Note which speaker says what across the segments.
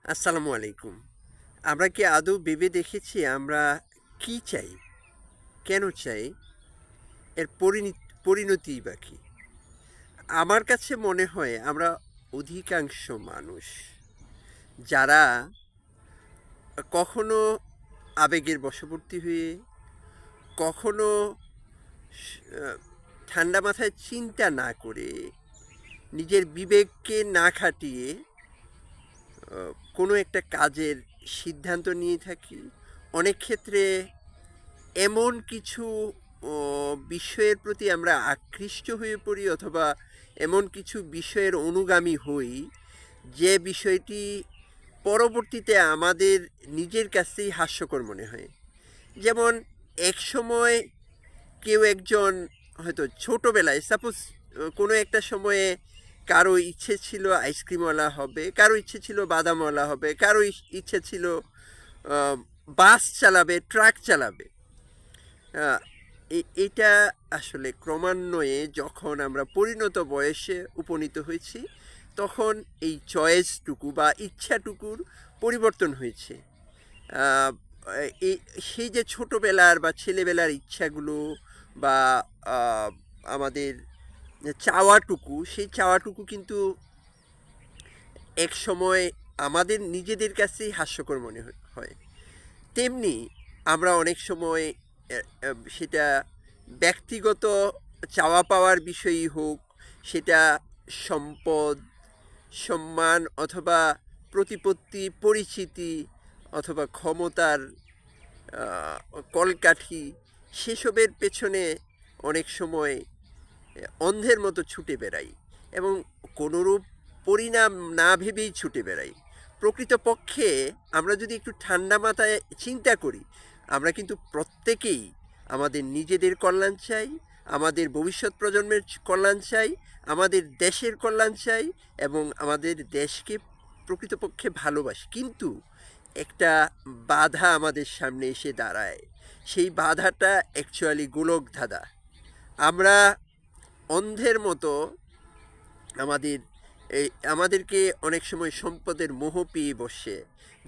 Speaker 1: আসসালামু আলাইকুম। আমরা কি আদৌ ভেবে দেখেছি আমরা কি চাই? কেন চাই? এর পরিণতিই বা কী? আমার কাছে মনে হয় আমরা অধিকাংশ মানুষ যারা কখনো আবেগের বশবর্তী হয়ে, কখনো স আ ঠান্ডা মাথায় চিন্তা না করে, নিজের বিবেককে না খাটিয়ে কোনো একটা কাজের সিদ্ধান্ত নিয়ে থাকি। অনেক ক্ষেত্রে এমন কিছু ও বিষয়ের প্রতি আমরা আকৃষ্ট হয়ে পড়ি অথবা এমন কিছু বিষয়ের অনুগামী হই যে বিষয়টি পরবর্তীতে আমাদের নিজের কাছেই হাস্যকর মনে হয়। যেমন একসময় কেউ একজন হয়তো ছোটোবেলায় সাপোজ কোনো একটা সময়ে কারো ইচ্ছে ছিল আইসক্রিমওয়ালা হবে, কারো ইচ্ছে ছিল বাদামওয়ালা হবে, কারো ইচ্ছে ছিল আহ, বাস চালাবে, ট্রাক চালাবে। এটা আসলে ক্রমান্বয়ে যখন আমরা পরিণত বয়সে উপনীত হয়েছি তখন এই চয়েসটুকু বা ইচ্ছাটুকুর পরিবর্তন হয়েছে। আহ, এই সেই যে ছোটোবেলার বা ছেলেবেলার ইচ্ছাগুলো বা আহ, আমাদের চাওয়াটুকু, সেই চাওয়াটুকু কিন্তু এক সময় আমাদের নিজেদের কাছেই হাস্যকর মনে হয়। তেমনি আমরা অনেক সময় সেটা ব্যক্তিগত চাওয়া পাওয়ার বিষয়ই হোক, সেটা সম্পদ, সম্মান অথবা প্রতিপত্তি, পরিচিতি অথবা ক্ষমতার কলকাঠি, সেসবের পেছনে অনেক সময় অন্ধের মতো ছুটে বেড়াই এবং কোনোরূপ পরিণাম না ভেবেই ছুটে বেড়াই। প্রকৃতপক্ষে আমরা যদি একটু ঠান্ডা মাথায় চিন্তা করি, আমরা কিন্তু প্রত্যেকেই আমাদের নিজেদের কল্যাণ চাই, আমাদের ভবিষ্যৎ প্রজন্মের কল্যাণ চাই, আমাদের দেশের কল্যাণ চাই এবং আমাদের দেশকে প্রকৃতপক্ষে ভালোবাসি। কিন্তু একটা বাধা আমাদের সামনে এসে দাঁড়ায়। সেই বাধাটা অ্যাকচুয়ালি গোলকধাঁধা। আমরা অন্ধের মতো আমাদের আমাদেরকে অনেক সময় সম্পদের মোহ পেয়ে বসে।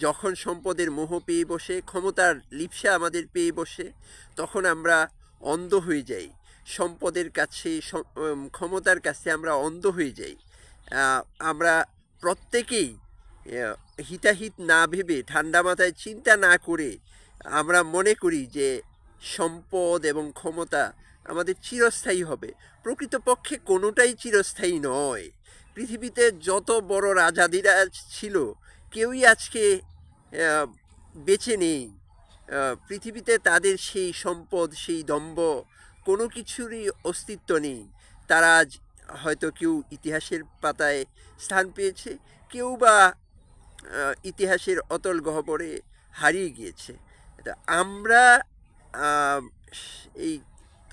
Speaker 1: যখন সম্পদের মোহ পেয়ে বসে, ক্ষমতার লিপ্সা আমাদের পেয়ে বসে, তখন আমরা অন্ধ হয়ে যাই। সম্পদের কাছে, ক্ষমতার কাছে আমরা অন্ধ হয়ে যাই। আমরা প্রত্যেকেই হিতাহিত না ভেবে, ঠান্ডা মাথায় চিন্তা না করে আমরা মনে করি যে সম্পদ এবং ক্ষমতা আমাদের চিরস্থায়ী হবে। প্রকৃতপক্ষে কোনোটাই চিরস্থায়ী নয়। পৃথিবীতে যত বড় রাজাধিরাজ ছিল, কেউই আজকে বেঁচে নেই। পৃথিবীতে তাদের সেই সম্পদ, সেই দম্ভ, কোনো কিছুরই অস্তিত্ব নেই। তারা আজ হয়তো কেউ ইতিহাসের পাতায় স্থান পেয়েছে, কেউ বা ইতিহাসের অতল গহ্বরে হারিয়ে গিয়েছে। তা আমরা এই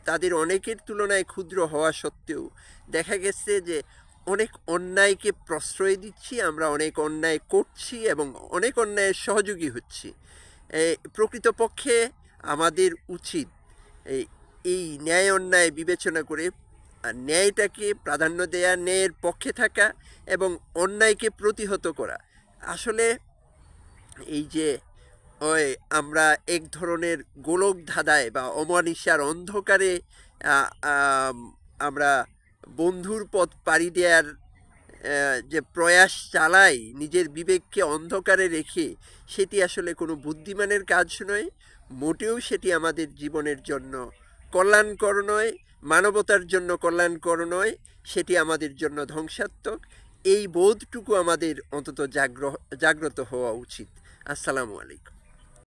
Speaker 1: তাদের অনেকের তুলনায় ক্ষুদ্র হওয়া সত্ত্বেও দেখা গেছে যে অনেক অন্যায়কে প্রশ্রয় দিচ্ছি, আমরা অনেক অন্যায় করছি এবং অনেক অন্যায়ের সহযোগী হচ্ছি। প্রকৃতপক্ষে আমাদের উচিত এই ন্যায় অন্যায় বিবেচনা করে ন্যায়টাকে প্রাধান্য দেয়া, ন্যায়ের পক্ষে থাকা এবং অন্যায়কে প্রতিহত করা। আসলে এই যে ওই আমরা এক ধরনের গোলকধাঁধায় বা অমানিসার অন্ধকারে আমরা বন্ধুর পথ পাড়ি দেওয়ার যে প্রয়াস চালাই নিজের বিবেককে অন্ধকারে রেখে, সেটি আসলে কোনো বুদ্ধিমানের কাজ নয়। মোটেও সেটি আমাদের জীবনের জন্য কল্যাণকর নয়, মানবতার জন্য কল্যাণকর নয়, সেটি আমাদের জন্য ধ্বংসাত্মক। এই বোধটুকু আমাদের অন্তত জাগ্রত হওয়া উচিত। আসসালামু আলাইকুম।